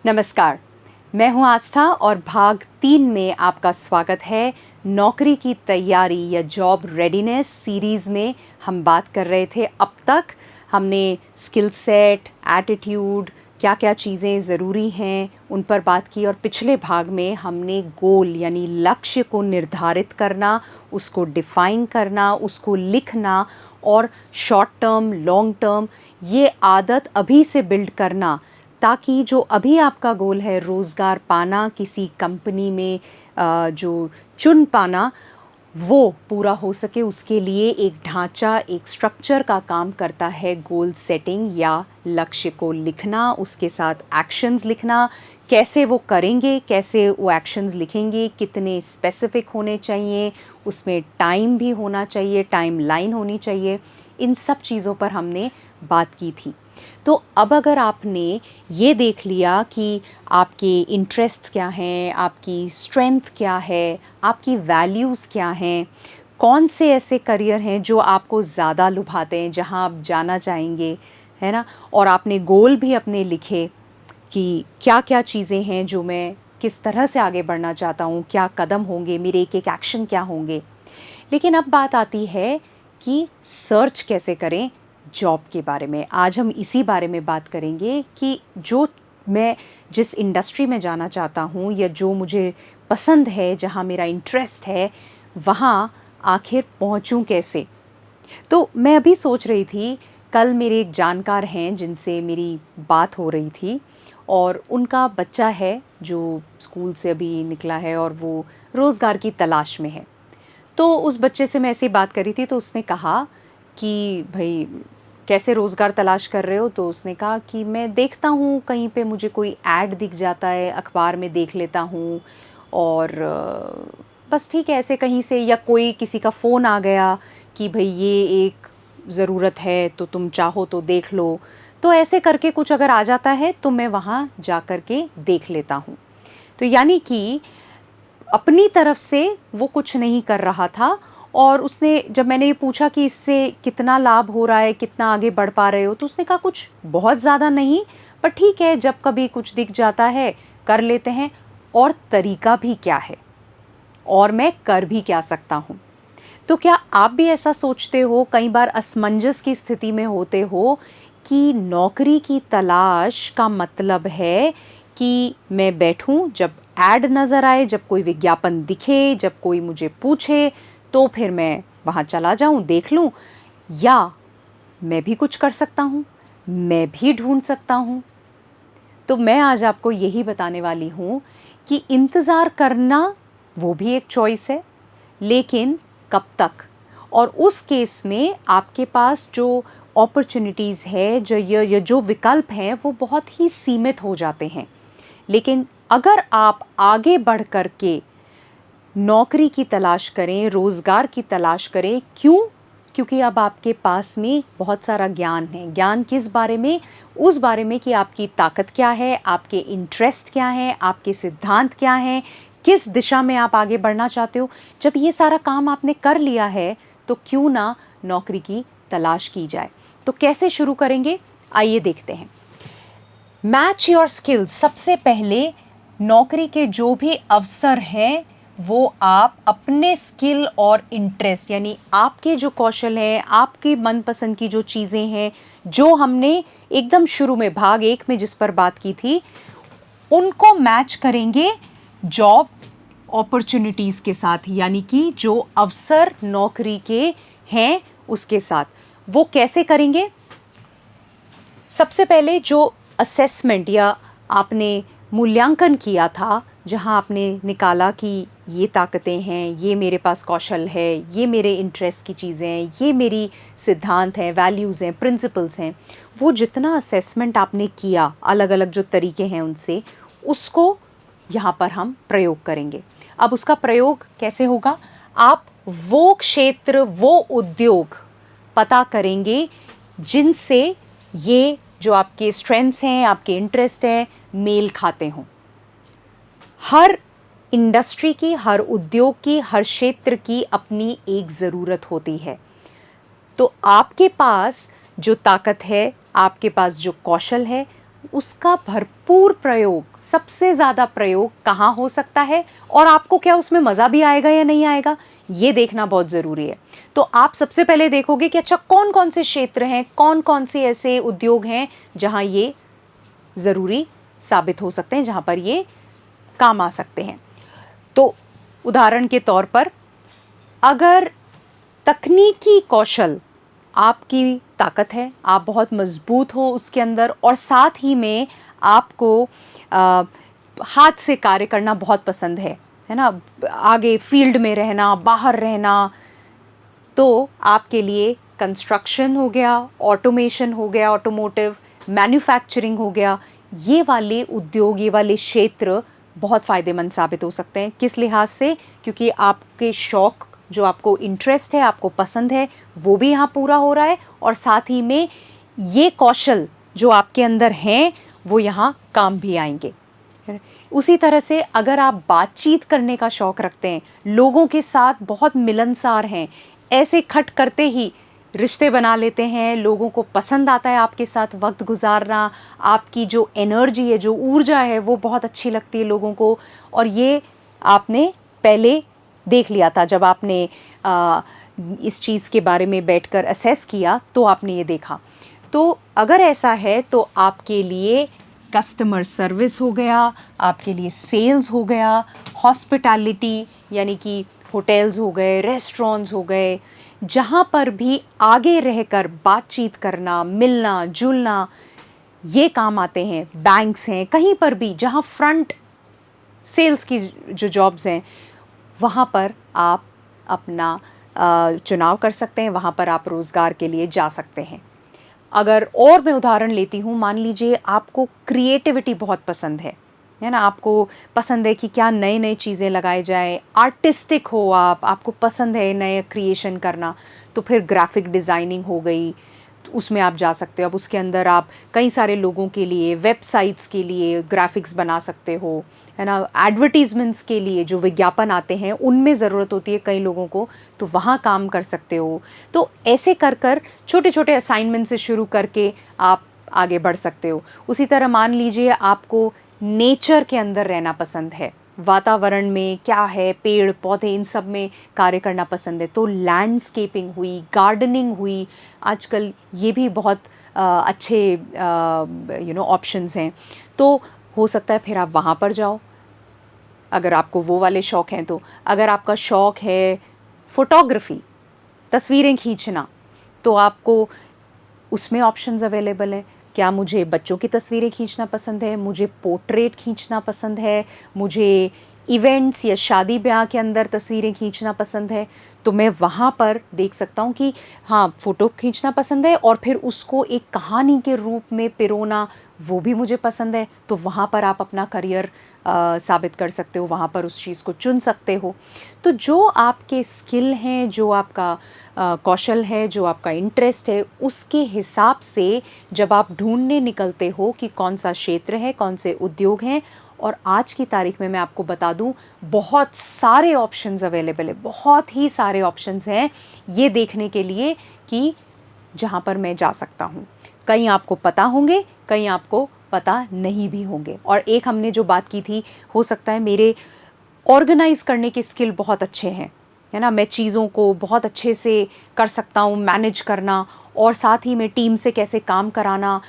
नमस्कार, मैं हूं आस्था और भाग 3 में आपका स्वागत है। नौकरी की तैयारी या जॉब रेडीनेस सीरीज़ में हम बात कर रहे थे। अब तक हमने स्किल सेट, एटीट्यूड, क्या क्या चीज़ें ज़रूरी हैं उन पर बात की और पिछले भाग में हमने गोल यानी लक्ष्य को निर्धारित करना, उसको डिफ़ाइन करना, उसको लिखना और शॉर्ट टर्म, लॉन्ग टर्म ये आदत अभी से बिल्ड करना, ताकि जो अभी आपका गोल है रोज़गार पाना, किसी कंपनी में जो चुन पाना, वो पूरा हो सके उसके लिए एक ढांचा, एक स्ट्रक्चर का काम करता है गोल सेटिंग या लक्ष्य को लिखना, उसके साथ एक्शंस लिखना, कैसे वो करेंगे, कैसे वो एक्शंस लिखेंगे, कितने स्पेसिफिक होने चाहिए, उसमें टाइम भी होना चाहिए, टाइम लाइन होनी चाहिए। इन सब चीज़ों पर हमने बात की थी। तो अब अगर आपने ये देख लिया कि आपके इंटरेस्ट क्या हैं, आपकी स्ट्रेंथ क्या है, आपकी वैल्यूज़ क्या हैं, कौन से ऐसे करियर हैं जो आपको ज़्यादा लुभाते हैं, जहां आप जाना चाहेंगे, है ना? और आपने गोल भी अपने लिखे कि क्या क्या चीज़ें हैं जो मैं किस तरह से आगे बढ़ना चाहता हूँ, क्या कदम होंगे, मेरे एक एक एक्शन क्या होंगे। लेकिन अब बात आती है कि सर्च कैसे करें जॉब के बारे में। आज हम इसी बारे में बात करेंगे कि मैं जिस इंडस्ट्री में जाना चाहता हूँ या जो मुझे पसंद है, जहाँ मेरा इंटरेस्ट है, वहाँ आखिर पहुँचूँ कैसे। तो मैं अभी सोच रही थी, कल मेरे एक जानकार हैं जिनसे मेरी बात हो रही थी और उनका बच्चा है जो स्कूल से अभी निकला है और वो रोज़गार की तलाश में है। तो उस बच्चे से मैं ऐसे ही बात कर रही थी, तो उसने कहा कि भाई कैसे रोज़गार तलाश कर रहे हो? तो उसने कहा कि मैं देखता हूँ कहीं पे मुझे कोई ऐड दिख जाता है, अखबार में देख लेता हूँ और बस ठीक है, ऐसे कहीं से या कोई किसी का फ़ोन आ गया कि भाई ये एक ज़रूरत है तो तुम चाहो तो देख लो। तो ऐसे करके कुछ अगर आ जाता है तो मैं वहाँ जा कर के देख लेता हूँ। तो यानी कि अपनी तरफ से वो कुछ नहीं कर रहा था और उसने, जब मैंने ये पूछा कि इससे कितना लाभ हो रहा है, कितना आगे बढ़ पा रहे हो, तो उसने कहा कुछ बहुत ज़्यादा नहीं, पर ठीक है, जब कभी कुछ दिख जाता है कर लेते हैं। और तरीका भी क्या है और मैं कर भी क्या सकता हूँ। तो क्या आप भी ऐसा सोचते हो, कई बार असमंजस की स्थिति में होते हो कि नौकरी की तलाश का मतलब है कि मैं बैठूं, जब ऐड नज़र आए, जब कोई विज्ञापन दिखे, जब कोई मुझे पूछे तो फिर मैं वहाँ चला जाऊँ, देख लूँ, या मैं भी कुछ कर सकता हूँ, मैं भी ढूंढ सकता हूँ। तो मैं आज आपको यही बताने वाली हूँ कि इंतज़ार करना वो भी एक चॉइस है, लेकिन कब तक। और उस केस में आपके पास जो अपॉर्चुनिटीज़ है, जो विकल्प हैं, वो बहुत ही सीमित हो जाते हैं। लेकिन अगर आप आगे बढ़ कर के नौकरी की तलाश करें, रोज़गार की तलाश करें, क्यों? क्योंकि अब आपके पास में बहुत सारा ज्ञान है। ज्ञान किस बारे में? उस बारे में कि आपकी ताकत क्या है, आपके इंटरेस्ट क्या हैं, आपके सिद्धांत क्या हैं, किस दिशा में आप आगे बढ़ना चाहते हो। जब ये सारा काम आपने कर लिया है तो क्यों ना नौकरी की तलाश की जाए। तो कैसे शुरू करेंगे, आइए देखते हैं। Match your skills. सबसे पहले नौकरी के जो भी अवसर हैं वो आप अपने स्किल और इंटरेस्ट, यानी आपके जो कौशल हैं, आपकी मनपसंद की जो चीज़ें हैं, जो हमने एकदम शुरू में भाग 1 में जिस पर बात की थी, उनको मैच करेंगे जॉब अपॉर्चुनिटीज़ के साथ, यानी कि जो अवसर नौकरी के हैं उसके साथ। वो कैसे करेंगे? सबसे पहले जो असेसमेंट या आपने मूल्यांकन किया था, जहां आपने निकाला कि ये ताकतें हैं, ये मेरे पास कौशल है, ये मेरे इंटरेस्ट की चीज़ें हैं, ये मेरी सिद्धांत हैं, वैल्यूज़ हैं, प्रिंसिपल्स हैं, वो जितना असेसमेंट आपने किया, अलग अलग जो तरीके हैं उनसे, उसको यहाँ पर हम प्रयोग करेंगे। अब उसका प्रयोग कैसे होगा? आप वो क्षेत्र, वो उद्योग पता करेंगे जिनसे ये जो आपके स्ट्रेंथ्स हैं, आपके इंटरेस्ट हैं, मेल खाते हों। हर इंडस्ट्री की, हर उद्योग की, हर क्षेत्र की अपनी एक ज़रूरत होती है। तो आपके पास जो ताकत है, आपके पास जो कौशल है, उसका भरपूर प्रयोग, सबसे ज़्यादा प्रयोग कहाँ हो सकता है और आपको क्या उसमें मज़ा भी आएगा या नहीं आएगा, ये देखना बहुत ज़रूरी है। तो आप सबसे पहले देखोगे कि अच्छा कौन कौन से क्षेत्र हैं, कौन कौन से ऐसे उद्योग हैं जहाँ ये ज़रूरी साबित हो सकते हैं, जहाँ पर ये काम आ सकते हैं। तो उदाहरण के तौर पर, अगर तकनीकी कौशल आपकी ताकत है, आप बहुत मजबूत हो उसके अंदर, और साथ ही में आपको हाथ से कार्य करना बहुत पसंद है ना, आगे फील्ड में रहना, बाहर रहना, तो आपके लिए कंस्ट्रक्शन हो गया, ऑटोमेशन हो गया, ऑटोमोटिव, मैन्युफैक्चरिंग हो गया, ये वाले उद्योग, ये वाले क्षेत्र बहुत फ़ायदेमंद साबित हो सकते हैं। किस लिहाज से? क्योंकि आपके शौक़, जो आपको इंटरेस्ट है, आपको पसंद है, वो भी यहाँ पूरा हो रहा है, और साथ ही में ये कौशल जो आपके अंदर हैं वो यहाँ काम भी आएंगे। उसी तरह से अगर आप बातचीत करने का शौक़ रखते हैं, लोगों के साथ बहुत मिलनसार हैं, ऐसे खट करते ही रिश्ते बना लेते हैं, लोगों को पसंद आता है आपके साथ वक्त गुजारना, आपकी जो एनर्जी है, जो ऊर्जा है, वो बहुत अच्छी लगती है लोगों को, और ये आपने पहले देख लिया था जब आपने इस चीज़ के बारे में बैठकर असेस किया, तो आपने ये देखा। तो अगर ऐसा है तो आपके लिए कस्टमर सर्विस हो गया, आपके लिए सेल्स हो गया, हॉस्पिटैलिटी यानी कि होटल्स हो गए, रेस्टोरेंट्स हो गए, जहाँ पर भी आगे रहकर बातचीत करना, मिलना जुलना, ये काम आते हैं। बैंक्स हैं, कहीं पर भी जहाँ फ्रंट सेल्स की जो जॉब्स हैं, वहाँ पर आप अपना चुनाव कर सकते हैं, वहाँ पर आप रोज़गार के लिए जा सकते हैं। अगर और मैं उदाहरण लेती हूँ, मान लीजिए आपको क्रिएटिविटी बहुत पसंद है ना, आपको पसंद है कि क्या नए नए चीज़ें लगाए जाए, आर्टिस्टिक हो आपको पसंद है नए क्रिएशन करना, तो फिर ग्राफिक डिज़ाइनिंग हो गई, तो उसमें आप जा सकते हो। अब उसके अंदर आप कई सारे लोगों के लिए, वेबसाइट्स के लिए ग्राफिक्स बना सकते हो, है ना, एडवर्टीज़मेंट्स के लिए जो विज्ञापन आते हैं उनमें ज़रूरत होती है कई लोगों को, तो वहाँ काम कर सकते हो। तो ऐसे कर कर छोटे छोटे असाइनमेंट से शुरू करके आप आगे बढ़ सकते हो। उसी तरह मान लीजिए आपको नेचर के अंदर रहना पसंद है, वातावरण में क्या है, पेड़ पौधे, इन सब में कार्य करना पसंद है, तो लैंडस्केपिंग हुई, गार्डनिंग हुई, आजकल ये भी बहुत अच्छे ऑप्शंस हैं, तो हो सकता है फिर आप वहाँ पर जाओ अगर आपको वो वाले शौक़ हैं। तो अगर आपका शौक़ है फ़ोटोग्राफ़ी, तस्वीरें खींचना, तो आपको उसमें ऑप्शंस अवेलेबल है। क्या मुझे बच्चों की तस्वीरें खींचना पसंद है, मुझे पोर्ट्रेट खींचना पसंद है, मुझे इवेंट्स या शादी ब्याह के अंदर तस्वीरें खींचना पसंद है, तो मैं वहाँ पर देख सकता हूँ कि हाँ, फ़ोटो खींचना पसंद है और फिर उसको एक कहानी के रूप में पिरोना, वो भी मुझे पसंद है, तो वहाँ पर आप अपना करियर साबित कर सकते हो, वहाँ पर उस चीज़ को चुन सकते हो। तो जो आपके स्किल हैं, जो आपका कौशल है, जो आपका इंटरेस्ट है, उसके हिसाब से जब आप ढूंढने निकलते हो कि कौन सा क्षेत्र है, कौन से उद्योग हैं, और आज की तारीख में मैं आपको बता दूं बहुत सारे ऑप्शंस अवेलेबल है, बहुत ही सारे ऑप्शंस हैं ये देखने के लिए कि जहाँ पर मैं जा सकता हूँ। कई आपको पता होंगे, कई आपको पता नहीं भी होंगे। और एक हमने जो बात की थी, हो सकता है मेरे ऑर्गेनाइज़ करने के स्किल बहुत अच्छे हैं, है ना, मैं चीज़ों को बहुत अच्छे से कर सकता हूँ, मैनेज करना, और साथ ही में टीम से कैसे काम कराना,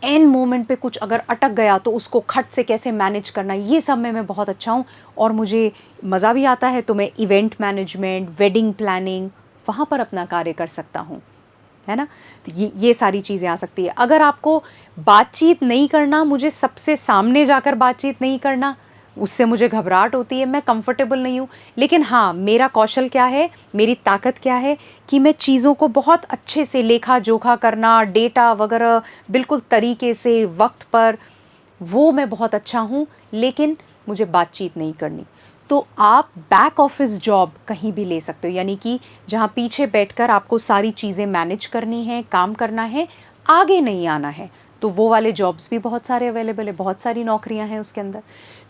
एन मोमेंट पे कुछ अगर अटक गया तो उसको खट से कैसे मैनेज करना, ये सब में मैं बहुत अच्छा हूँ और मुझे मज़ा भी आता है। तो मैं इवेंट मैनेजमेंट, वेडिंग प्लानिंग, वहाँ पर अपना कार्य कर सकता हूँ, है ना। तो ये सारी चीज़ें आ सकती है। अगर आपको बातचीत नहीं करना, मुझे सबसे सामने जाकर बातचीत नहीं करना, उससे मुझे घबराहट होती है, मैं कंफर्टेबल नहीं हूँ, लेकिन हाँ, मेरा कौशल क्या है, मेरी ताकत क्या है कि मैं चीज़ों को बहुत अच्छे से लेखा जोखा करना, डेटा वगैरह बिल्कुल तरीके से वक्त पर, वो मैं बहुत अच्छा हूँ, लेकिन मुझे बातचीत नहीं करनी। तो आप बैक ऑफिस जॉब कहीं भी ले सकते हो, यानी कि जहाँ पीछे बैठकर आपको सारी चीज़ें मैनेज करनी है, काम करना है, आगे नहीं आना है, तो वो वाले जॉब्स भी बहुत सारे अवेलेबल है, बहुत सारी नौकरियां हैं उसके अंदर।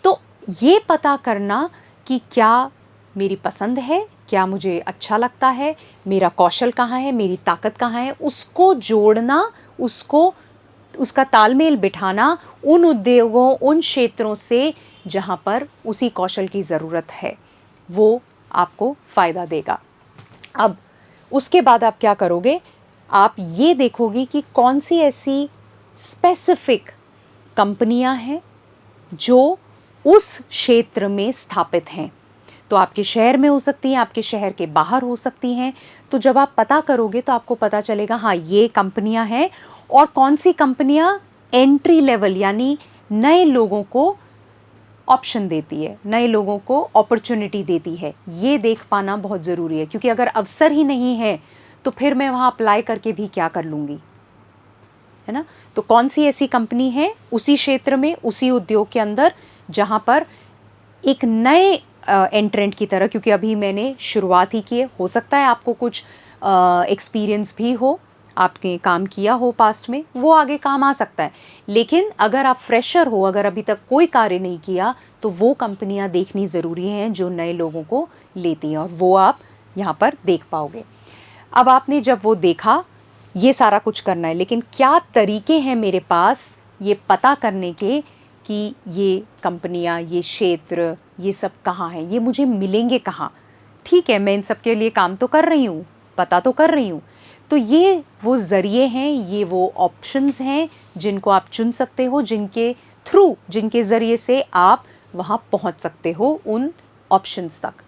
तो ये पता करना कि क्या मेरी पसंद है, क्या मुझे अच्छा लगता है, मेरा कौशल कहाँ है, मेरी ताकत कहाँ है, उसको जोड़ना, उसका तालमेल बिठाना, उन उद्योगों, उन क्षेत्रों से जहाँ पर उसी कौशल की ज़रूरत है, वो आपको फ़ायदा देगा। अब उसके बाद आप क्या करोगे, आप ये देखोगे कि कौन सी ऐसी स्पेसिफिक कंपनियां हैं जो उस क्षेत्र में स्थापित हैं। तो आपके शहर में हो सकती हैं, आपके शहर के बाहर हो सकती हैं। तो जब आप पता करोगे तो आपको पता चलेगा हाँ ये कंपनियां हैं, और कौन सी कंपनियां एंट्री लेवल यानी नए लोगों को ऑप्शन देती है, नए लोगों को अपॉर्चुनिटी देती है। ये देख पाना बहुत ज़रूरी है, क्योंकि अगर अवसर ही नहीं है तो फिर मैं वहाँ अप्लाई करके भी क्या कर लूँगी, है ना। तो कौन सी ऐसी कंपनी है उसी क्षेत्र में, उसी उद्योग के अंदर, जहाँ पर एक नए एंट्रेंट की तरह, क्योंकि अभी मैंने शुरुआत ही की है, हो सकता है आपको कुछ एक्सपीरियंस भी हो, आपने काम किया हो पास्ट में, वो आगे काम आ सकता है। लेकिन अगर आप फ्रेशर हो, अगर अभी तक कोई कार्य नहीं किया, तो वो कंपनियां देखनी ज़रूरी हैं जो नए लोगों को लेती हैं, और वो आप यहाँ पर देख पाओगे। अब आपने जब वो देखा, ये सारा कुछ करना है, लेकिन क्या तरीके हैं मेरे पास ये पता करने के कि ये कंपनियां, ये क्षेत्र, ये सब कहाँ हैं, ये मुझे मिलेंगे कहाँ। ठीक है, मैं इन सब के लिए काम तो कर रही हूँ, पता तो कर रही हूँ। तो ये वो ज़रिए हैं, ये वो ऑप्शंस हैं जिनको आप चुन सकते हो, जिनके थ्रू, जिनके ज़रिए से आप वहाँ पहुँच सकते हो उन ऑप्शंस तक।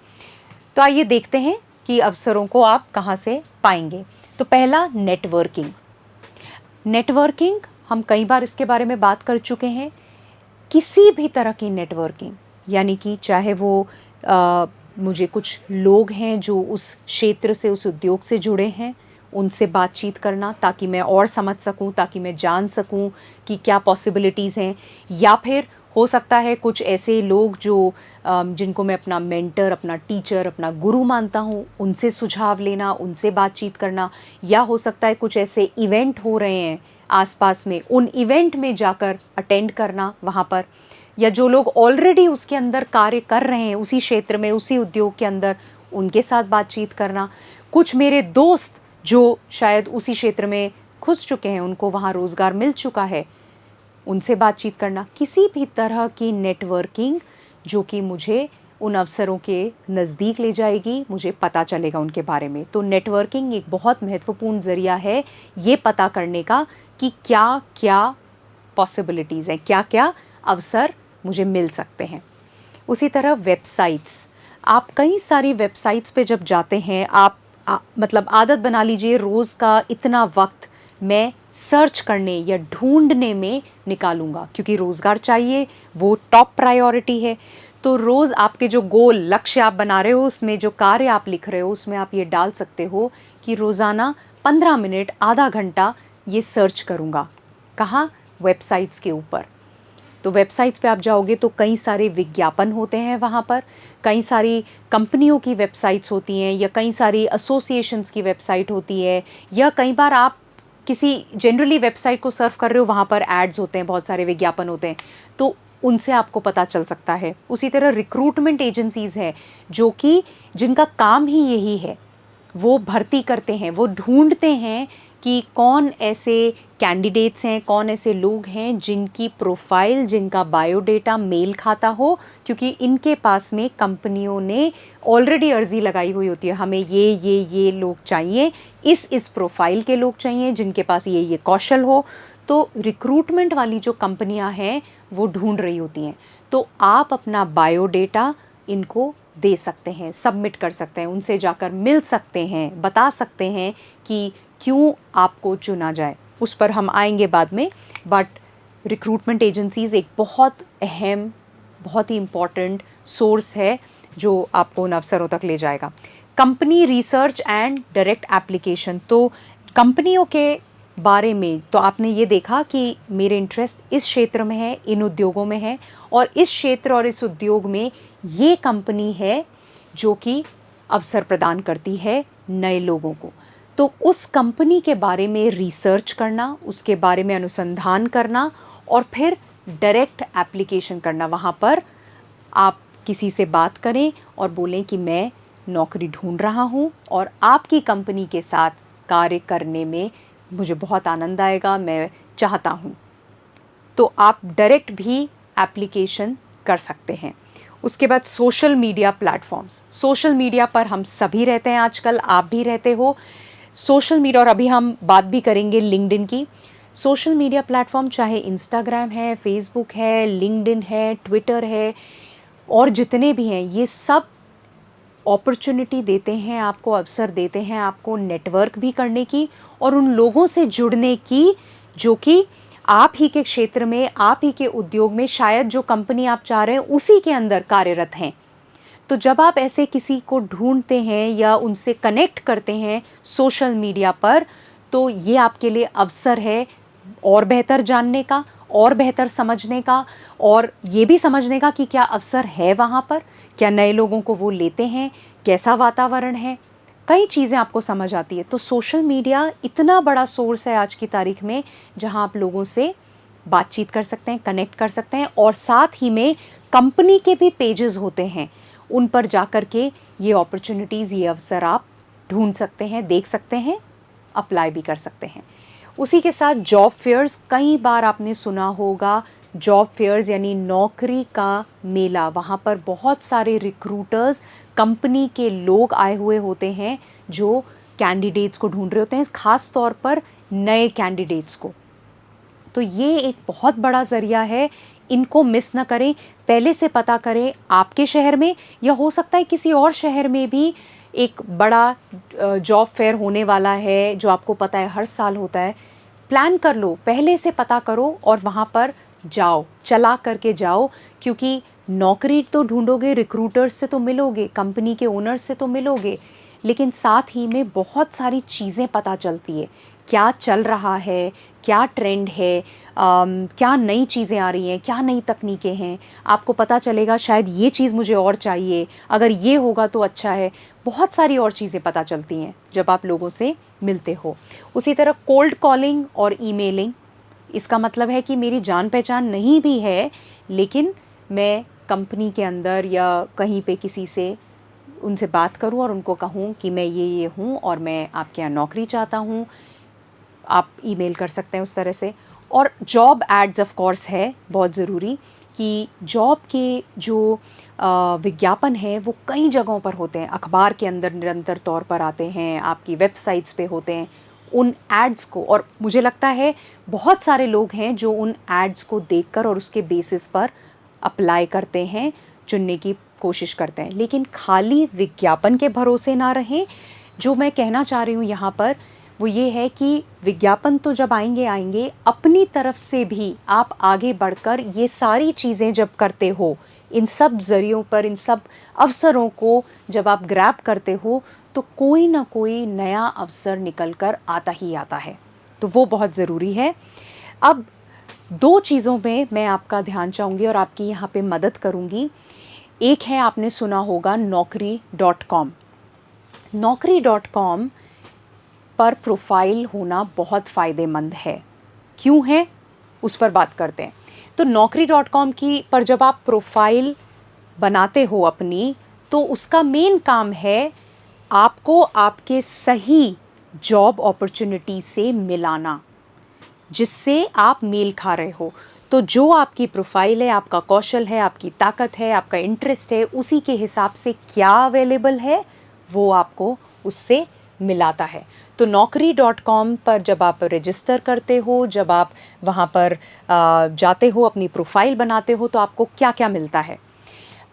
तो आइए देखते हैं कि अवसरों को आप कहाँ से पाएंगे। तो पहला, नेटवर्किंग। नेटवर्किंग, हम कई बार इसके बारे में बात कर चुके हैं। किसी भी तरह की नेटवर्किंग, यानी कि चाहे वो मुझे कुछ लोग हैं जो उस क्षेत्र से, उस उद्योग से जुड़े हैं, उनसे बातचीत करना ताकि मैं और समझ सकूं, ताकि मैं जान सकूं कि क्या पॉसिबिलिटीज़ हैं। या फिर हो सकता है कुछ ऐसे लोग जो जिनको मैं अपना मेंटर, अपना टीचर, अपना गुरु मानता हूँ, उनसे सुझाव लेना, उनसे बातचीत करना। या हो सकता है कुछ ऐसे इवेंट हो रहे हैं आसपास में, उन इवेंट में जाकर अटेंड करना वहाँ पर। या जो लोग ऑलरेडी उसके अंदर कार्य कर रहे हैं, उसी क्षेत्र में, उसी उद्योग के अंदर, उनके साथ बातचीत करना। कुछ मेरे दोस्त जो शायद उसी क्षेत्र में घुस चुके हैं, उनको वहाँ रोज़गार मिल चुका है, उनसे बातचीत करना। किसी भी तरह की नेटवर्किंग जो कि मुझे उन अवसरों के नज़दीक ले जाएगी, मुझे पता चलेगा उनके बारे में। तो नेटवर्किंग एक बहुत महत्वपूर्ण ज़रिया है ये पता करने का कि क्या क्या पॉसिबिलिटीज़ हैं, क्या क्या अवसर मुझे मिल सकते हैं। उसी तरह वेबसाइट्स, आप कई सारी वेबसाइट्स पे जब जाते हैं, आप मतलब आदत बना लीजिए रोज़ का इतना वक्त मैं सर्च करने या ढूंढने में निकालूंगा, क्योंकि रोज़गार चाहिए, वो टॉप प्रायोरिटी है। तो रोज़ आपके जो गोल, लक्ष्य आप बना रहे हो, उसमें जो कार्य आप लिख रहे हो, उसमें आप ये डाल सकते हो कि रोज़ाना 15 मिनट, आधा घंटा ये सर्च करूँगा। कहाँ? वेबसाइट्स के ऊपर। तो वेबसाइट्स पे आप जाओगे तो कई सारे विज्ञापन होते हैं वहाँ पर, कई सारी कंपनियों की वेबसाइट्स होती हैं, या कई सारी एसोसिएशंस की वेबसाइट होती है, या कई बार आप किसी जनरली वेबसाइट को सर्फ कर रहे हो, वहाँ पर एड्स होते हैं, बहुत सारे विज्ञापन होते हैं, तो उनसे आपको पता चल सकता है। उसी तरह रिक्रूटमेंट एजेंसीज़ हैं जो कि जिनका काम ही यही है, वो भर्ती करते हैं, वो ढूंढते हैं कि कौन ऐसे कैंडिडेट्स हैं, कौन ऐसे लोग हैं जिनकी प्रोफाइल, जिनका बायोडेटा मेल खाता हो, क्योंकि इनके पास में कंपनियों ने ऑलरेडी अर्जी लगाई हुई होती है, हमें ये लोग चाहिए, इस प्रोफाइल के लोग चाहिए, जिनके पास ये कौशल हो। तो रिक्रूटमेंट वाली जो कंपनियां हैं वो ढूंढ रही होती हैं। तो आप अपना बायोडेटा इनको दे सकते हैं, सबमिट कर सकते हैं, उनसे जाकर मिल सकते हैं, बता सकते हैं कि क्यों आपको चुना जाए। उस पर हम आएंगे बाद में। बट रिक्रूटमेंट एजेंसीज़ एक बहुत अहम, बहुत ही इम्पॉर्टेंट सोर्स है जो आपको उन अवसरों तक ले जाएगा। Company research and direct application, तो कंपनियों के बारे में तो आपने ये देखा कि मेरे इंटरेस्ट इस क्षेत्र में है, इन उद्योगों में है, और इस क्षेत्र और इस उद्योग में ये कंपनी है जो कि अवसर प्रदान करती है नए लोगों को। तो उस कंपनी के बारे में रिसर्च करना, उसके बारे में अनुसंधान करना, और फिर डायरेक्ट एप्लीकेशन करना। वहाँ पर आप किसी से बात करें और बोलें कि मैं नौकरी ढूंढ रहा हूँ और आपकी कंपनी के साथ कार्य करने में मुझे बहुत आनंद आएगा, मैं चाहता हूँ। तो आप डायरेक्ट भी एप्लीकेशन कर सकते हैं। उसके बाद social media platforms, social media पर हम सभी रहते हैं आजकल, आप भी रहते हो सोशल मीडिया, और अभी हम बात भी करेंगे लिंक्डइन की। सोशल मीडिया प्लेटफॉर्म चाहे इंस्टाग्राम है, फेसबुक है, लिंक्डइन है, ट्विटर है और जितने भी हैं, ये सब अपॉर्चुनिटी देते हैं आपको, अवसर देते हैं आपको नेटवर्क भी करने की और उन लोगों से जुड़ने की जो कि आप ही के क्षेत्र में, आप ही के उद्योग में, शायद जो कंपनी आप चाह रहे हैं उसी के अंदर कार्यरत हैं। तो जब आप ऐसे किसी को ढूंढते हैं या उनसे कनेक्ट करते हैं सोशल मीडिया पर, तो ये आपके लिए अवसर है और बेहतर जानने का, और बेहतर समझने का, और ये भी समझने का कि क्या अवसर है वहाँ पर, क्या नए लोगों को वो लेते हैं, कैसा वातावरण है, कई चीज़ें आपको समझ आती है। तो सोशल मीडिया इतना बड़ा सोर्स है आज की तारीख में जहाँ आप लोगों से बातचीत कर सकते हैं, कनेक्ट कर सकते हैं, और साथ ही में कंपनी के भी पेजेस होते हैं, उन पर जा कर के ये अपॉर्चुनिटीज़, ये अवसर आप ढूंढ सकते हैं, देख सकते हैं, अप्लाई भी कर सकते हैं। उसी के साथ जॉब फेयर्स, कई बार आपने सुना होगा जॉब फेयर्स यानी नौकरी का मेला। वहाँ पर बहुत सारे रिक्रूटर्स, कंपनी के लोग आए हुए होते हैं जो कैंडिडेट्स को ढूंढ रहे होते हैं, ख़ास तौर पर नए कैंडिडेट्स को। तो ये एक बहुत बड़ा ज़रिया है, इनको मिस ना करें, पहले से पता करें आपके शहर में, या हो सकता है किसी और शहर में भी एक बड़ा जॉब फेयर होने वाला है जो आपको पता है हर साल होता है। प्लान कर लो, पहले से पता करो और वहाँ पर जाओ, चला करके जाओ, क्योंकि नौकरी तो ढूंढोगे, रिक्रूटर्स से तो मिलोगे, कंपनी के ओनर्स से तो मिलोगे, लेकिन साथ ही में बहुत सारी चीज़ें पता चलती है, क्या चल रहा है, क्या ट्रेंड है, क्या नई चीज़ें आ रही हैं, क्या नई तकनीकें हैं, आपको पता चलेगा शायद ये चीज़ मुझे और चाहिए, अगर ये होगा तो अच्छा है। बहुत सारी और चीज़ें पता चलती हैं जब आप लोगों से मिलते हो। उसी तरह कोल्ड कॉलिंग और ईमेलिंग, इसका मतलब है कि मेरी जान पहचान नहीं भी है, लेकिन मैं कंपनी के अंदर या कहीं पे किसी से उनसे बात करूं और उनको कहूं कि मैं ये हूं और मैं आपके यहाँ नौकरी चाहता हूं। आप ईमेल कर सकते हैं उस तरह से। और जॉब एड्स ऑफ कोर्स है बहुत ज़रूरी, कि जॉब के जो विज्ञापन हैं वो कई जगहों पर होते हैं, अखबार के अंदर निरंतर तौर पर आते हैं, आपकी वेबसाइट्स पे होते हैं। उन एड्स को, और मुझे लगता है बहुत सारे लोग हैं जो उन एड्स को देखकर और उसके बेसिस पर अप्लाई करते हैं, चुनने की कोशिश करते हैं। लेकिन खाली विज्ञापन के भरोसे ना रहें। जो मैं कहना चाह रही हूँ यहाँ पर वो ये है कि विज्ञापन तो जब आएंगे, अपनी तरफ से भी आप आगे बढ़कर ये सारी चीज़ें जब करते हो, इन सब ज़रियों पर, इन सब अवसरों को जब आप ग्रैब करते हो, तो कोई ना कोई नया अवसर निकल कर आता ही आता है। तो वो बहुत ज़रूरी है। अब दो चीज़ों में मैं आपका ध्यान चाहूँगी और आपकी यहाँ पे मदद करूँगी। एक है, आपने सुना होगा naukri.com। naukri.com पर प्रोफाइल होना बहुत फ़ायदेमंद है। क्यों है, उस पर बात करते हैं। तो naukri.com की पर जब आप प्रोफाइल बनाते हो अपनी, तो उसका मेन काम है आपको आपके सही जॉब अपॉर्चुनिटी से मिलाना, जिससे आप मेल खा रहे हो। तो जो आपकी प्रोफाइल है, आपका कौशल है, आपकी ताकत है, आपका इंटरेस्ट है, उसी के हिसाब से क्या अवेलेबल है वो आपको उससे मिलाता है। तो naukri.com पर जब आप रजिस्टर करते हो, जब आप वहाँ पर जाते हो, अपनी प्रोफाइल बनाते हो, तो आपको क्या क्या मिलता है।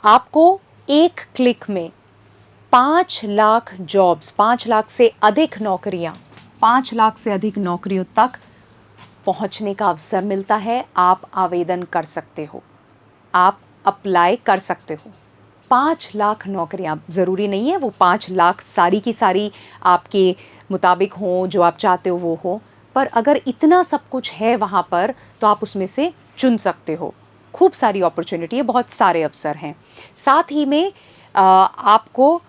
आपको एक क्लिक में 5 लाख जॉब्स, 5 लाख से अधिक नौकरियाँ, 5 लाख से अधिक नौकरियों तक पहुंचने का अवसर मिलता है। आप आवेदन कर सकते हो, आप अप्लाई कर सकते हो। 5 लाख नौकरियां, ज़रूरी नहीं है वो 5 लाख सारी की सारी आपके मुताबिक हों, जो आप चाहते हो वो हो, पर अगर इतना सब कुछ है वहाँ पर तो आप उसमें से चुन सकते हो। खूब सारी अपॉर्चुनिटी है, बहुत सारे अवसर हैं। साथ ही में आपको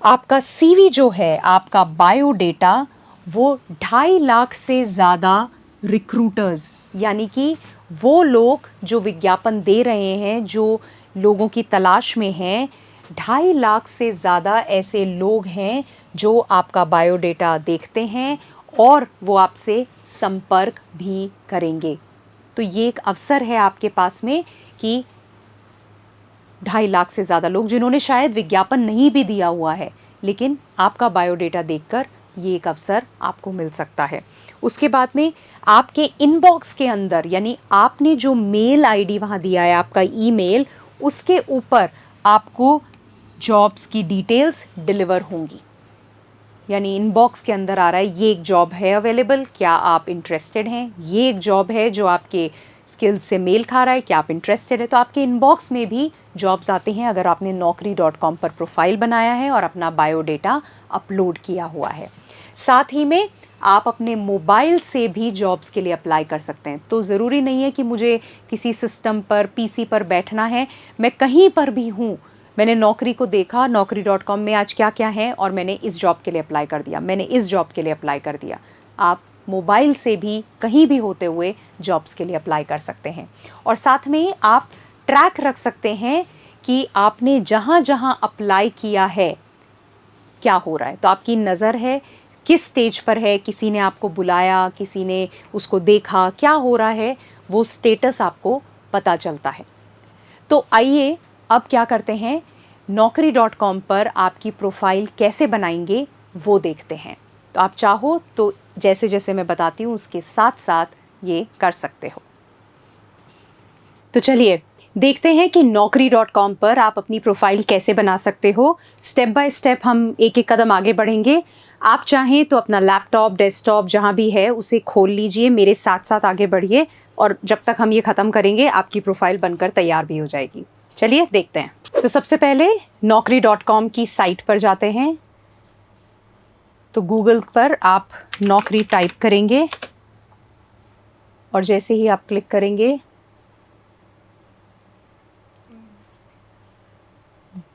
आपका सीवी जो है, आपका बायोडेटा, वो 2.5 लाख से ज़्यादा रिक्रूटर्स, यानी कि वो लोग जो विज्ञापन दे रहे हैं, जो लोगों की तलाश में हैं, 2.5 लाख से ज़्यादा ऐसे लोग हैं जो आपका बायोडेटा देखते हैं और वो आपसे संपर्क भी करेंगे। तो ये एक अवसर है आपके पास में कि 2.5 लाख से ज़्यादा लोग जिन्होंने शायद विज्ञापन नहीं भी दिया हुआ है, लेकिन आपका बायोडेटा देखकर ये एक अवसर आपको मिल सकता है। उसके बाद में आपके इनबॉक्स के अंदर, यानी आपने जो मेल आईडी वहाँ दिया है, आपका ईमेल, उसके ऊपर आपको जॉब्स की डिटेल्स डिलीवर होंगी। यानी इनबॉक्स के अंदर आ रहा है ये एक जॉब है अवेलेबल, क्या आप इंटरेस्टेड हैं, ये एक जॉब है जो आपके स्किल्स से मेल खा रहा है, क्या आप इंटरेस्टेड है। तो आपके इनबॉक्स में भी जॉब्स आते हैं अगर आपने naukri.com पर प्रोफाइल बनाया है और अपना बायोडेटा अपलोड किया हुआ है। साथ ही में आप अपने मोबाइल से भी जॉब्स के लिए अप्लाई कर सकते हैं। तो ज़रूरी नहीं है कि मुझे किसी सिस्टम पर, पीसी पर बैठना है, मैं कहीं पर भी हूँ, मैंने नौकरी को देखा, naukri.com में आज क्या क्या है और मैंने इस जॉब के लिए अप्लाई कर दिया, मैंने इस जॉब के लिए अप्लाई कर दिया। आप मोबाइल से भी कहीं भी होते हुए जॉब्स के लिए अप्लाई कर सकते हैं। और साथ में आप ट्रैक रख सकते हैं कि आपने जहाँ जहाँ अप्लाई किया है क्या हो रहा है। तो आपकी नज़र है किस स्टेज पर है, किसी ने आपको बुलाया, किसी ने उसको देखा, क्या हो रहा है, वो स्टेटस आपको पता चलता है। तो आइए अब क्या करते हैं, naukri.com पर आपकी प्रोफाइल कैसे बनाएंगे वो देखते हैं। तो आप चाहो तो जैसे जैसे मैं बताती हूँ उसके साथ साथ ये कर सकते हो। तो चलिए देखते हैं कि naukri.com पर आप अपनी प्रोफाइल कैसे बना सकते हो। स्टेप बाय स्टेप हम एक एक कदम आगे बढ़ेंगे। आप चाहें तो अपना लैपटॉप, डेस्कटॉप जहाँ भी है उसे खोल लीजिए, मेरे साथ साथ आगे बढ़िए और जब तक हम ये ख़त्म करेंगे आपकी प्रोफाइल बनकर तैयार भी हो जाएगी। चलिए देखते हैं। तो सबसे पहले naukri.com की साइट पर जाते हैं। तो गूगल पर आप नौकरी टाइप करेंगे और जैसे ही आप क्लिक करेंगे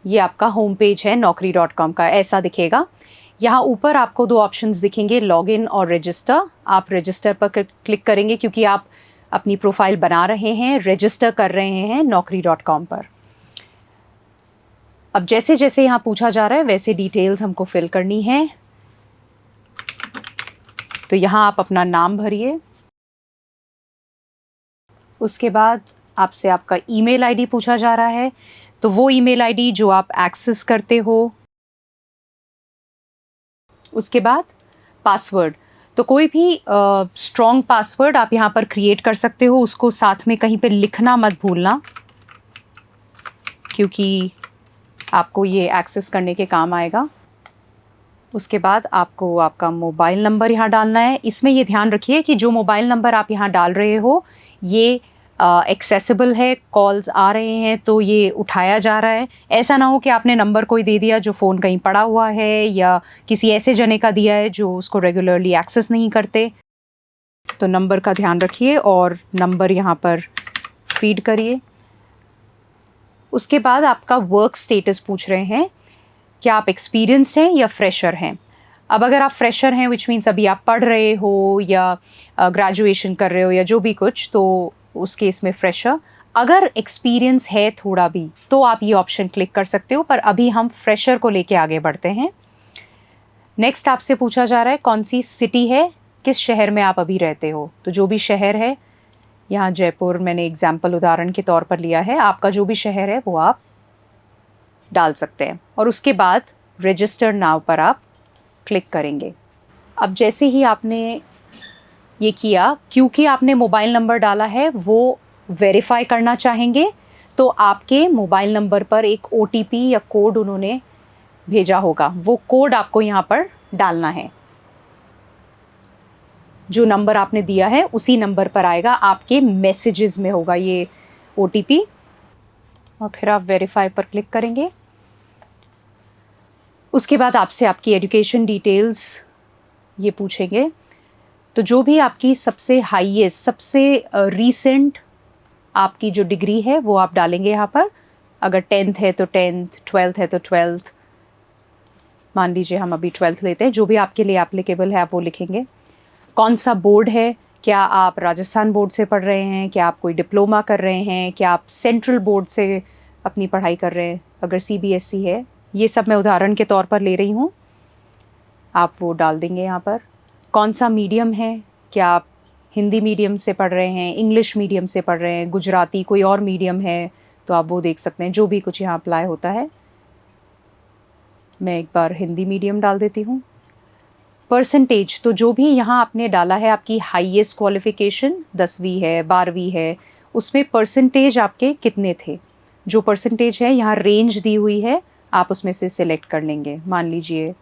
ये आपका होम पेज है naukri.com का, ऐसा दिखेगा। यहाँ ऊपर आपको 2 ऑप्शंस दिखेंगे, लॉगिन और रजिस्टर। आप रजिस्टर पर क्लिक करेंगे क्योंकि आप अपनी प्रोफाइल बना रहे हैं, रजिस्टर कर रहे हैं naukri.com पर। अब जैसे जैसे यहाँ पूछा जा रहा है वैसे डिटेल्स हमको फिल करनी है। तो यहाँ आप अपना नाम भरिए, उसके बाद आपसे आपका ईमेल आईडी पूछा जा रहा है, तो वो ईमेल आईडी जो आप एक्सेस करते हो। उसके बाद पासवर्ड, तो कोई भी स्ट्रॉन्ग पासवर्ड आप यहाँ पर क्रिएट कर सकते हो, उसको साथ में कहीं पे लिखना मत भूलना क्योंकि आपको ये एक्सेस करने के काम आएगा। उसके बाद आपको आपका मोबाइल नंबर यहाँ डालना है। इसमें ये ध्यान रखिए कि जो मोबाइल नंबर आप यहाँ डाल रहे हो ये एक्सेसिबल है, कॉल्स आ रहे हैं तो ये उठाया जा रहा है। ऐसा ना हो कि आपने नंबर कोई दे दिया जो फ़ोन कहीं पड़ा हुआ है या किसी ऐसे जने का दिया है जो उसको रेगुलरली एक्सेस नहीं करते। तो नंबर का ध्यान रखिए और नंबर यहाँ पर फीड करिए। उसके बाद आपका वर्क स्टेटस पूछ रहे हैं, क्या आप एक्सपीरियंस्ड हैं या फ्रेशर हैं। अब अगर आप फ्रेशर हैं विच मीन्स अभी आप पढ़ रहे हो या ग्रेजुएशन कर रहे हो या जो भी कुछ, तो उस केस में फ्रेशर। अगर एक्सपीरियंस है थोड़ा भी तो आप ये ऑप्शन क्लिक कर सकते हो, पर अभी हम फ्रेशर को लेके आगे बढ़ते हैं। नेक्स्ट आपसे पूछा जा रहा है कौन सी सिटी है, किस शहर में आप अभी रहते हो। तो जो भी शहर है, यहाँ जयपुर मैंने एग्जाम्पल उदाहरण के तौर पर लिया है, आपका जो भी शहर है वो आप डाल सकते हैं। और उसके बाद रजिस्टर नाउ पर आप क्लिक करेंगे। अब जैसे ही आपने ये किया, क्योंकि आपने मोबाइल नंबर डाला है वो वेरीफाई करना चाहेंगे, तो आपके मोबाइल नंबर पर एक OTP या कोड उन्होंने भेजा होगा, वो कोड आपको यहाँ पर डालना है। जो नंबर आपने दिया है उसी नंबर पर आएगा, आपके मैसेजेस में होगा ये OTP। और फिर आप वेरीफाई पर क्लिक करेंगे। उसके बाद आपसे आपकी एजुकेशन डिटेल्स ये पूछेंगे। तो जो भी आपकी सबसे हाईएस्ट, सबसे रीसेंट आपकी जो डिग्री है वो आप डालेंगे यहाँ पर। अगर 10th है तो 10th, 12th है तो 12th। मान लीजिए हम अभी 12th लेते हैं, जो भी आपके लिए एप्लीकेबल है आप वो लिखेंगे। कौन सा बोर्ड है, क्या आप राजस्थान बोर्ड से पढ़ रहे हैं, क्या आप कोई डिप्लोमा कर रहे हैं, क्या आप सेंट्रल बोर्ड से अपनी पढ़ाई कर रहे हैं। अगर CBSE है, ये सब मैं उदाहरण के तौर पर ले रही हूँ, आप वो डाल देंगे यहाँ पर। कौन सा मीडियम है, क्या आप हिंदी मीडियम से पढ़ रहे हैं, इंग्लिश मीडियम से पढ़ रहे हैं, गुजराती कोई और मीडियम है तो आप वो देख सकते हैं, जो भी कुछ यहाँ अप्लाई होता है। मैं एक बार हिंदी मीडियम डाल देती हूँ। परसेंटेज, तो जो भी यहाँ आपने डाला है, आपकी हाईएस्ट क्वालिफ़िकेशन 10वीं है, 12वीं है, उसमें परसेंटेज आपके कितने थे, जो परसेंटेज है यहाँ रेंज दी हुई है, आप उसमें से सिलेक्ट कर लेंगे। मान लीजिए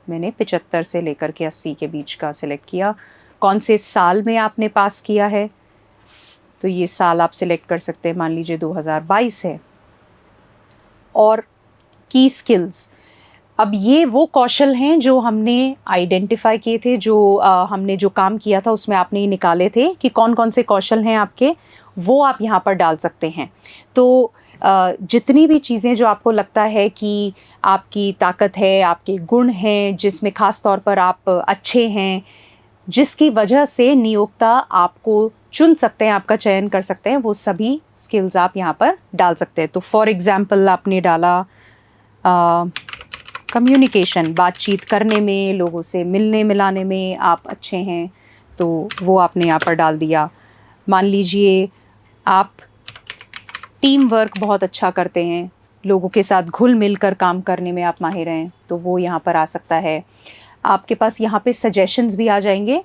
मैंने 75 से लेकर के 80 के बीच का सिलेक्ट किया। कौन से साल में आपने पास किया है, तो ये साल आप सिलेक्ट कर सकते हैं, मान लीजिए 2022 है। और की स्किल्स, अब ये वो कौशल हैं जो हमने आइडेंटिफाई किए थे, जो हमने जो काम किया था उसमें आपने निकाले थे कि कौन कौन से कौशल हैं आपके, वो आप यहाँ पर डाल सकते हैं। तो जितनी भी चीज़ें जो आपको लगता है कि आपकी ताकत है, आपके गुण हैं, जिसमें ख़ास तौर पर आप अच्छे हैं, जिसकी वजह से नियोक्ता आपको चुन सकते हैं, आपका चयन कर सकते हैं, वो सभी स्किल्स आप यहाँ पर डाल सकते हैं। तो फॉर एग्ज़ाम्पल आपने डाला कम्युनिकेशन, बातचीत करने में, लोगों से मिलने मिलाने में आप अच्छे हैं, तो वो आपने यहाँ पर डाल दिया। मान लीजिए आप टीम वर्क बहुत अच्छा करते हैं, लोगों के साथ घुल मिल कर काम करने में आप माहिर हैं, तो वो यहाँ पर आ सकता है। आपके पास यहाँ पे सजेशंस भी आ जाएंगे,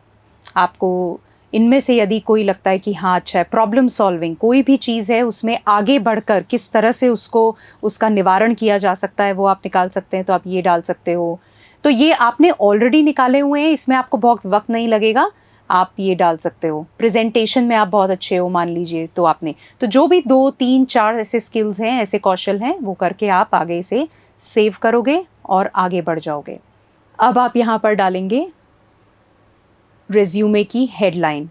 आपको इनमें से यदि कोई लगता है कि हाँ अच्छा है, प्रॉब्लम सॉल्विंग, कोई भी चीज़ है उसमें आगे बढ़कर किस तरह से उसका निवारण किया जा सकता है, वो आप निकाल सकते हैं, तो आप ये डाल सकते हो। तो ये आपने ऑलरेडी निकाले हुए हैं, इसमें आपको बहुत वक्त नहीं लगेगा, आप ये डाल सकते हो। प्रेजेंटेशन में आप बहुत अच्छे हो मान लीजिए, तो आपने तो जो भी 2 3 4 ऐसे स्किल्स हैं, ऐसे कौशल हैं, वो करके आप आगे इसे सेव करोगे और आगे बढ़ जाओगे। अब आप यहाँ पर डालेंगे रिज्यूमे की हेडलाइन,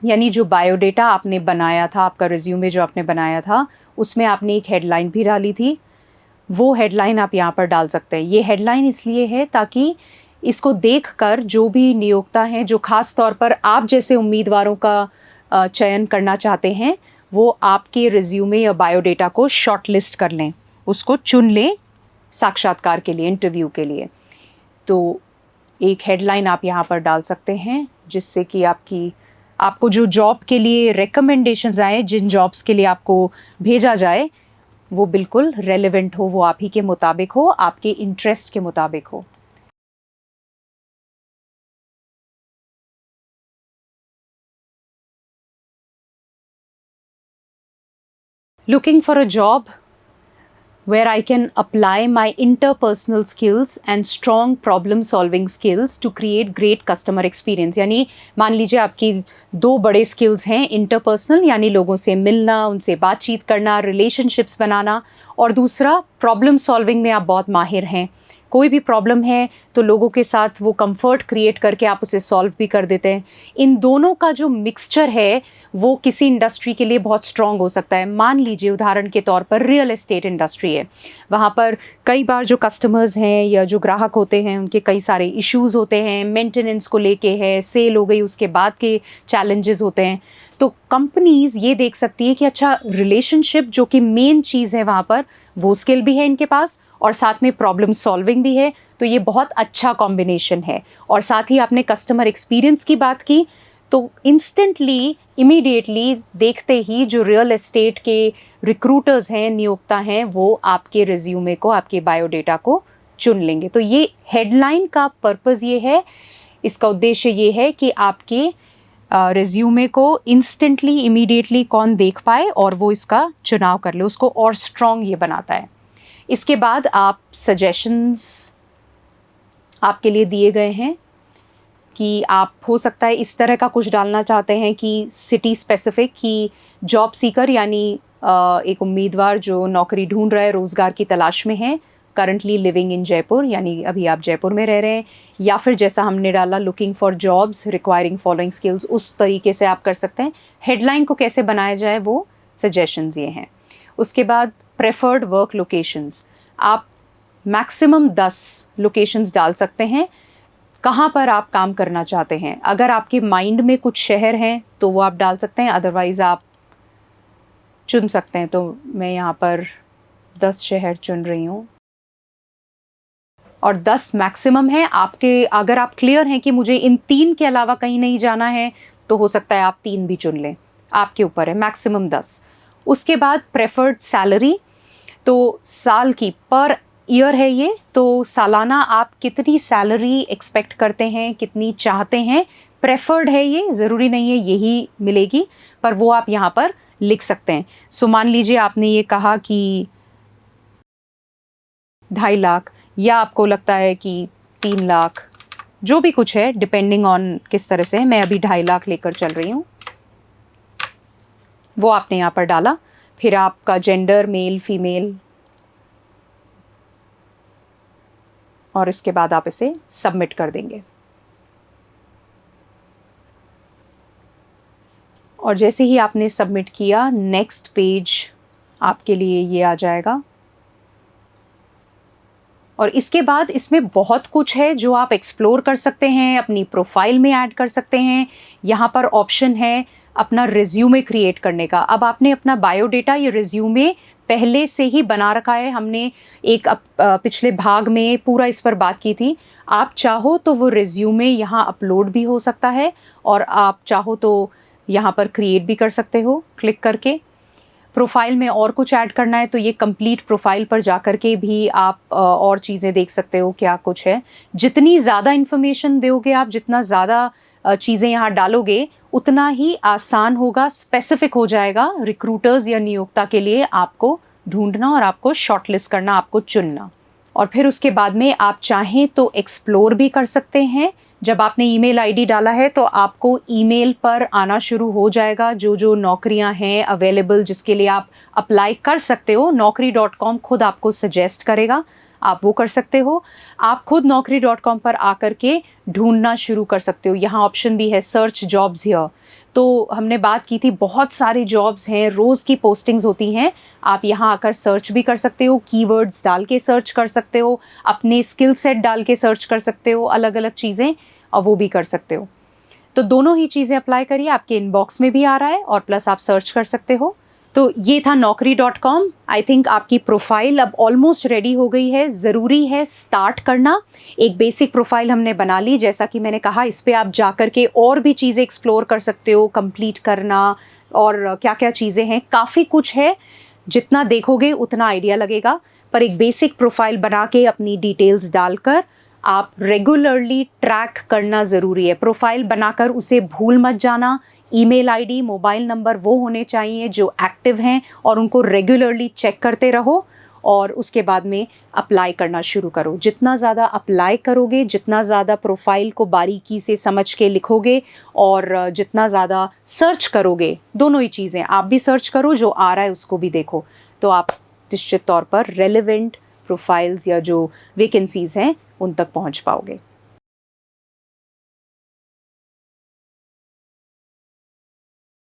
यानी जो बायोडेटा आपने बनाया था, आपका रिज्यूमे जो आपने बनाया था, उसमें आपने एक हेडलाइन भी डाली थी, वो हेडलाइन आप यहाँ पर डाल सकते हैं। ये हेडलाइन इसलिए है ताकि इसको देखकर जो भी नियोक्ता हैं, जो ख़ास तौर पर आप जैसे उम्मीदवारों का चयन करना चाहते हैं, वो आपके रिज्यूमे या बायोडेटा को शॉर्टलिस्ट कर लें, उसको चुन लें साक्षात्कार के लिए, इंटरव्यू के लिए। तो एक हेडलाइन आप यहाँ पर डाल सकते हैं, जिससे कि आपको जो जॉब के लिए रिकमेंडेशंस आए, जिन जॉब्स के लिए आपको भेजा जाए, वो बिल्कुल रेलेवेंट हो, वो आप ही के मुताबिक हो, आपके इंटरेस्ट के मुताबिक हो। Looking for a job where I can apply my interpersonal skills and strong problem solving skills to create great customer experience। यानी मान लीजिए आपकी 2 बड़े स्किल्स हैं, इंटरपर्सनल यानी लोगों से मिलना, उनसे बातचीत करना, रिलेशनशिप्स बनाना, और दूसरा प्रॉब्लम सॉल्विंग में आप बहुत माहिर हैं। कोई भी प्रॉब्लम है तो लोगों के साथ वो कंफर्ट क्रिएट करके आप उसे सॉल्व भी कर देते हैं। इन दोनों का जो मिक्सचर है वो किसी इंडस्ट्री के लिए बहुत स्ट्रॉन्ग हो सकता है। मान लीजिए उदाहरण के तौर पर रियल एस्टेट इंडस्ट्री है, वहाँ पर कई बार जो कस्टमर्स हैं या जो ग्राहक होते हैं, उनके कई सारे इश्यूज़ होते हैं, मेंटेनेंस को लेके है, सेल हो गई उसके बाद के चैलेंजेस होते हैं। तो कंपनीज़ ये देख सकती है कि अच्छा रिलेशनशिप जो कि मेन चीज़ है वहाँ पर, वो स्किल भी है इनके पास और साथ में प्रॉब्लम सॉल्विंग भी है, तो ये बहुत अच्छा कॉम्बिनेशन है। और साथ ही आपने कस्टमर एक्सपीरियंस की बात की, तो इंस्टेंटली इमीडिएटली देखते ही जो रियल एस्टेट के रिक्रूटर्स हैं, नियोक्ता हैं, वो आपके रिज्यूमे को, आपके बायोडेटा को चुन लेंगे। तो ये हेडलाइन का पर्पज़ ये है, इसका उद्देश्य ये है कि आपके रिज्यूमे को इंस्टेंटली इमीडिएटली कौन देख पाए और वो इसका चुनाव कर ले, उसको और स्ट्रॉन्ग ये बनाता है। इसके बाद आप सजेशंस आपके लिए दिए गए हैं कि आप हो सकता है इस तरह का कुछ डालना चाहते हैं कि सिटी स्पेसिफिक, कि जॉब सीकर यानी एक उम्मीदवार जो नौकरी ढूंढ रहा है, रोज़गार की तलाश में है, करंटली लिविंग इन जयपुर, यानी अभी आप जयपुर में रह रहे हैं, या फिर जैसा हमने डाला looking for jobs requiring following skills, उस तरीके से आप कर सकते हैं। हेडलाइन को कैसे बनाया जाए वो सजेशंस ये हैं। उसके बाद प्रेफर्ड वर्क लोकेशंस, आप मैक्सिमम 10 लोकेशंस डाल सकते हैं कहाँ पर आप काम करना चाहते हैं। अगर आपके माइंड में कुछ शहर हैं तो वो आप डाल सकते हैं, अदरवाइज़ आप चुन सकते हैं। तो मैं यहाँ पर 10 शहर चुन रही हूँ। और 10 मैक्सिमम है आपके। अगर आप क्लियर हैं कि मुझे इन 3 के अलावा कहीं नहीं जाना है तो हो सकता है आप 3 भी चुन लें, आपके ऊपर है, मैक्सिमम 10। उसके बाद प्रेफर्ड सैलरी, तो साल की पर ईयर है ये, तो सालाना आप कितनी सैलरी एक्सपेक्ट करते हैं, कितनी चाहते हैं। प्रेफर्ड है ये, ज़रूरी नहीं है यही मिलेगी, पर वो आप यहाँ पर लिख सकते हैं। सो मान लीजिए आपने ये कहा कि 2.5 लाख, या आपको लगता है कि 3 लाख, जो भी कुछ है डिपेंडिंग ऑन किस तरह से है। मैं अभी 2.5 लाख लेकर चल रही हूँ, वो आपने यहाँ पर डाला। फिर आपका जेंडर मेल फीमेल, और इसके बाद आप इसे सबमिट कर देंगे। और जैसे ही आपने सबमिट किया, नेक्स्ट पेज आपके लिए ये आ जाएगा। और इसके बाद इसमें बहुत कुछ है जो आप एक्सप्लोर कर सकते हैं, अपनी प्रोफाइल में ऐड कर सकते हैं। यहाँ पर ऑप्शन है अपना रिज्यूमे क्रिएट करने का। अब आपने अपना बायोडेटा या रिज्यूमे पहले से ही बना रखा है, हमने एक पिछले भाग में पूरा इस पर बात की थी। आप चाहो तो वो रिज्यूमे यहाँ अपलोड भी हो सकता है, और आप चाहो तो यहाँ पर क्रिएट भी कर सकते हो क्लिक करके। प्रोफाइल में और कुछ ऐड करना है तो ये कंप्लीट प्रोफाइल पर जा कर के भी आप और चीज़ें देख सकते हो क्या कुछ है। जितनी ज़्यादा इन्फॉर्मेशन दोगे आप, जितना ज़्यादा चीज़ें यहाँ डालोगे, उतना ही आसान होगा, स्पेसिफिक हो जाएगा रिक्रूटर्स या नियोक्ता के लिए आपको ढूंढना और आपको शॉर्टलिस्ट करना, आपको चुनना। और फिर उसके बाद में आप चाहें तो एक्सप्लोर भी कर सकते हैं। जब आपने ईमेल आईडी डाला है तो आपको ईमेल पर आना शुरू हो जाएगा जो जो नौकरियां हैं अवेलेबल, जिसके लिए आप अप्लाई कर सकते हो। naukri.com खुद आपको सजेस्ट करेगा, आप वो कर सकते हो। आप खुद naukri.com पर आकर के ढूंढना शुरू कर सकते हो। यहाँ ऑप्शन भी है सर्च जॉब्स हियर, तो हमने बात की थी बहुत सारे जॉब्स हैं, रोज़ की पोस्टिंग्स होती हैं। आप यहाँ आकर सर्च भी कर सकते हो, कीवर्ड्स डाल के सर्च कर सकते हो, अपने स्किल सेट डाल के सर्च कर सकते हो, अलग अलग चीज़ें, और वो भी कर सकते हो। तो दोनों ही चीज़ें अप्लाई करिए, आपके इनबॉक्स में भी आ रहा है और प्लस आप सर्च कर सकते हो। तो ये था naukri.com। आई थिंक आपकी प्रोफाइल अब ऑलमोस्ट रेडी हो गई है। ज़रूरी है स्टार्ट करना। एक बेसिक प्रोफाइल हमने बना ली, जैसा कि मैंने कहा इस पे आप जा कर के और भी चीज़ें एक्सप्लोर कर सकते हो, कंप्लीट करना, और क्या क्या चीज़ें हैं, काफ़ी कुछ है। जितना देखोगे उतना आइडिया लगेगा, पर एक बेसिक प्रोफाइल बना के अपनी डिटेल्स डालकर आप रेगुलरली ट्रैक करना ज़रूरी है। प्रोफाइल बनाकर उसे भूल मत जाना। ईमेल आईडी, मोबाइल नंबर वो होने चाहिए जो एक्टिव हैं, और उनको रेगुलरली चेक करते रहो, और उसके बाद में अप्लाई करना शुरू करो। जितना ज़्यादा अप्लाई करोगे, जितना ज़्यादा प्रोफाइल को बारीकी से समझ के लिखोगे, और जितना ज़्यादा सर्च करोगे, दोनों ही चीज़ें, आप भी सर्च करो, जो आ रहा है उसको भी देखो, तो आप निश्चित तौर पर रेलेवेंट प्रोफाइल्स या जो वैकेंसीज़ हैं उन तक पहुंच पाओगे।